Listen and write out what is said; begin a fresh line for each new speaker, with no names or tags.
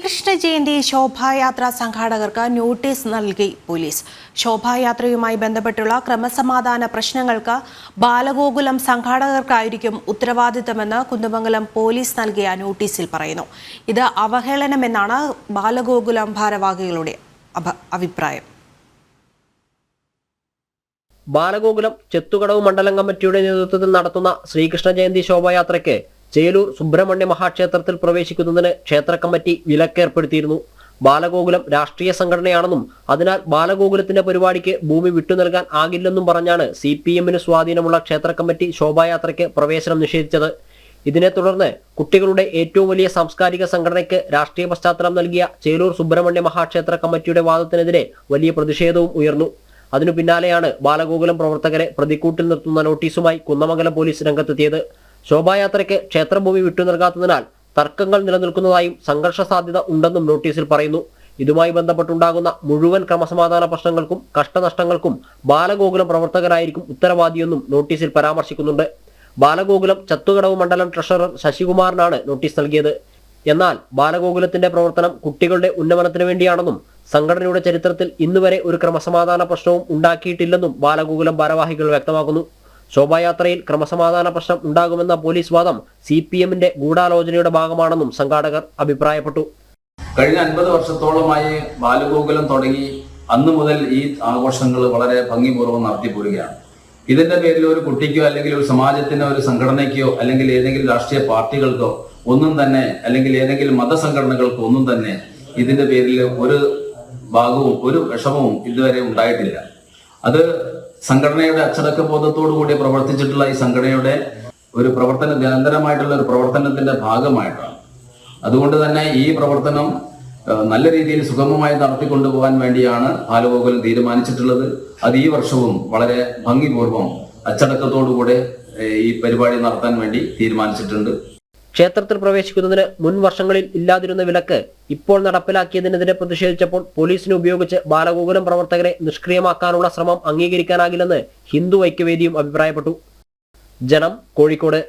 ശ്രീകൃഷ്ണ ജയന്തി ശോഭായാത്ര സംഘാടകർക്ക് notice നൽകി police. ശോഭായാത്രയുമായി ബന്ധപ്പെട്ടുള്ള ക്രമസമാധാന പ്രശ്നങ്ങൾക്ക് ബാലഗോകുലം സംഘാടകർക്കായിരിക്കും ഉത്തരവാദിത്തമെന്ന് കുന്ദമംഗലം പോലീസ് നൽകിയ നോട്ടീസിൽ പറയുന്നു. ഇത് അവഹേളനമെന്നാണ് ബാലഗോകുലം ഭാരവാഹികളുടെ അഭിപ്രായം.
ബാലഗോകുലം ചെത്തുകടവ് മണ്ഡലം കമ്മിറ്റിയുടെ നേതൃത്വത്തിൽ നടത്തുന്ന ശ്രീകൃഷ്ണ ജയന്തി ശോഭായാത്രയ്ക്ക് ചേലൂർ സുബ്രഹ്മണ്യ മഹാക്ഷേത്രത്തിൽ പ്രവേശിക്കുന്നതിന് ക്ഷേത്ര കമ്മിറ്റി വിലക്കേർപ്പെടുത്തിയിരുന്നു. ബാലഗോകുലം രാഷ്ട്രീയ സംഘടനയാണെന്നും അതിനാൽ ബാലഗോകുലത്തിന്റെ പരിപാടിക്ക് ഭൂമി വിട്ടു നൽകാൻ ആകില്ലെന്നും പറഞ്ഞാണ് CPM-ന് സ്വാധീനമുള്ള ക്ഷേത്ര കമ്മിറ്റി ശോഭായാത്രയ്ക്ക് പ്രവേശനം നിഷേധിച്ചത്. ഇതിനെ തുടർന്ന് കുട്ടികളുടെ ഏറ്റവും വലിയ സാംസ്കാരിക സംഘടനയ്ക്ക് രാഷ്ട്രീയ പശ്ചാത്തലം നൽകിയ ചേലൂർ സുബ്രഹ്മണ്യ മഹാക്ഷേത്ര കമ്മിറ്റിയുടെ വാദത്തിനെതിരെ വലിയ പ്രതിഷേധവും ഉയർന്നു. അതിനു പിന്നാലെയാണ് ബാലഗോകുലം പ്രവർത്തകരെ പ്രതിക്കൂട്ടിൽ നിർത്തുന്ന നോട്ടീസുമായി കുന്ദമംഗലം പോലീസ് രംഗത്തെത്തിയത്. ശോഭായാത്രയ്ക്ക് ക്ഷേത്രഭൂമി വിട്ടു നൽകാത്തതിനാൽ തർക്കങ്ങൾ നിലനിൽക്കുന്നതായും സംഘർഷ സാധ്യത ഉണ്ടെന്നും നോട്ടീസിൽ പറയുന്നു. ഇതുമായി ബന്ധപ്പെട്ടുണ്ടാകുന്ന മുഴുവൻ ക്രമസമാധാന പ്രശ്നങ്ങൾക്കും കഷ്ടനഷ്ടങ്ങൾക്കും ബാലഗോകുലം പ്രവർത്തകരായിരിക്കും ഉത്തരവാദിയെന്നും നോട്ടീസിൽ പരാമർശിക്കുന്നുണ്ട്. ബാലഗോകുലം ചത്തുകടവ് മണ്ഡലം ട്രഷറർ ശശികുമാറിനാണ് നോട്ടീസ് നൽകിയത്. എന്നാൽ ബാലഗോകുലത്തിന്റെ പ്രവർത്തനം കുട്ടികളുടെ ഉന്നമനത്തിനു വേണ്ടിയാണെന്നും സംഘടനയുടെ ചരിത്രത്തിൽ ഇന്നുവരെ ഒരു ക്രമസമാധാന പ്രശ്നവും ഉണ്ടാക്കിയിട്ടില്ലെന്നും ബാലഗോകുലം ഭാരവാഹികൾ വ്യക്തമാക്കുന്നു. ശോഭായാത്രയിൽ ക്രമസമാധാന പ്രശ്നം ഉണ്ടാകുമെന്ന പോലീസ് വാദം CPM-ന്റെ ഗൂഢാലോചനയുടെ ഭാഗമാണെന്നും സംഘാടകർ അഭിപ്രായപ്പെട്ടു.
കഴിഞ്ഞ 50 വർഷത്തോളമായി ബാലഗോകുലം തുടങ്ങി അന്നു മുതൽ ഈ ആഘോഷങ്ങൾ വളരെ ഭംഗിപൂർവ്വം നടത്തിപ്പോരുകയാണ്. ഇതിന്റെ പേരിൽ ഒരു കുട്ടിക്കോ അല്ലെങ്കിൽ ഒരു സമാജത്തിനോ ഒരു സംഘടനയ്ക്കോ അല്ലെങ്കിൽ ഏതെങ്കിലും രാഷ്ട്രീയ പാർട്ടികൾക്കോ ഒന്നും തന്നെ അല്ലെങ്കിൽ ഏതെങ്കിലും മതസംഘടനകൾക്കോ ഒന്നും തന്നെ ഇതിന്റെ പേരിൽ ഒരു ഭാഗവും ഒരു വിഷമവും ഇതുവരെ ഉണ്ടായിട്ടില്ല. അത് സംഘടനയുടെ അച്ചടക്ക ബോധത്തോടു കൂടി പ്രവർത്തിച്ചിട്ടുള്ള ഈ സംഘടനയുടെ ഒരു നിരന്തരമായിട്ടുള്ള ഒരു പ്രവർത്തനത്തിന്റെ ഭാഗമായിട്ടാണ്. അതുകൊണ്ട് തന്നെ ഈ പ്രവർത്തനം നല്ല രീതിയിൽ സുഗമമായി നടത്തിക്കൊണ്ടുപോകാൻ വേണ്ടിയാണ് ബാലഗോകുലം തീരുമാനിച്ചിട്ടുള്ളത്. അത് ഈ വർഷവും വളരെ ഭംഗിപൂർവ്വം അച്ചടക്കത്തോടുകൂടെ ഈ പരിപാടി നടത്താൻ വേണ്ടി തീരുമാനിച്ചിട്ടുണ്ട്.
ക്ഷേത്രത്തിൽ പ്രവേശിക്കുന്നതിന് മുൻ വർഷങ്ങളിൽ ഇല്ലാതിരുന്ന വിലക്ക് ഇപ്പോൾ നടപ്പിലാക്കിയതിനെതിരെ പ്രതിഷേധിച്ചപ്പോൾ പോലീസിനെ ഉപയോഗിച്ച് ബാലഗോകുലം പ്രവർത്തകരെ നിഷ്ക്രിയമാക്കാനുള്ള ശ്രമം അംഗീകരിക്കാനാകില്ലെന്ന് ഹിന്ദു ഐക്യവേദിയും അഭിപ്രായപ്പെട്ടു. ജനം, കോഴിക്കോട്.